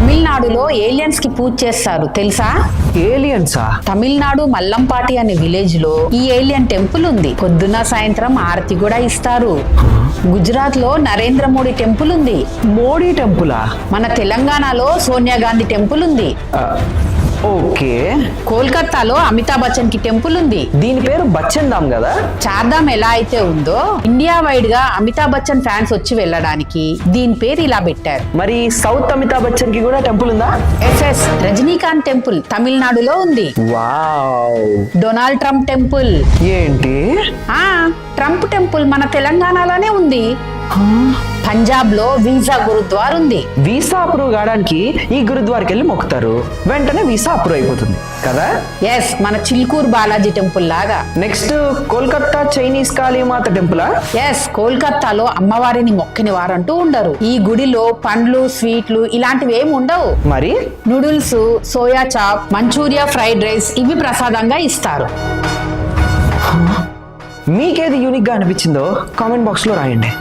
తమిళనాడులో ఏలియన్స్ కి పూజ చేస్తారు తెలుసా? ఏలియన్సా? తమిళనాడు మల్లంపాటి అనే విలేజ్ లో ఈ ఏలియన్ టెంపుల్ ఉంది. పొద్దున్న సాయంత్రం ఆరతి కూడా ఇస్తారు. గుజరాత్ లో నరేంద్ర మోడీ టెంపుల్ ఉంది. మోడీ టెంపులా? మన తెలంగాణలో సోనియా గాంధీ టెంపుల్ ఉంది. ఓకే. కోల్కతాలో అమితాబ్ బచ్చన్ కి టెంపుల్ ఉంది. దీని పేరు బచ్చన్ ధామ్ కదా? చార్ధామ్ ఎలా అయితే ఉందో ఇండియా వైడ్ గా అమితాబ్ బచ్చన్ ఫ్యాన్స్ వచ్చి వెళ్ళడానికి దీని పేరు ఇలా పెట్టారు. మరి సౌత్ అమితాబ్ బచ్చన్ కి కూడా టెంపుల్ ఉందా? ఎస్ఎస్ రజనీకాంత్ టెంపుల్ తమిళనాడులో ఉంది. వావ్. Donald Trump temple. ఏంటి? ట్రంప్ టెంపుల్ మన తెలంగాణలోనే ఉంది. పంజాబ్ లో వీసా గురుద్వార్ ఉంది. వీసా అప్రూవ్ కావడానికి ఈ గురుద్వార్కి వెళ్ళి మొక్కుతారు, వెంటనే వీసా అప్రూవ్ అయిపోతుంది కదా? ఎస్, మన చిల్కూర్ బాలాజీ టెంపుల్ లాగా. నెక్స్ట్ కోల్కతా చైనీస్ కాళీమాత టెంపులా? ఎస్, కోల్కతాలో అమ్మవారిని మొక్కిన వారంటూ ఉండరు. ఈ గుడిలో పండ్లు, స్వీట్లు ఇలాంటివి ఏమి ఉండవు. మరి noodles, soya chop, manchuria, fried rice ఇవి ప్రసాదంగా ఇస్తారు. మీకేది యూనిక్ గా అనిపించిందో కామెంట్ బాక్స్ లో రాయండి.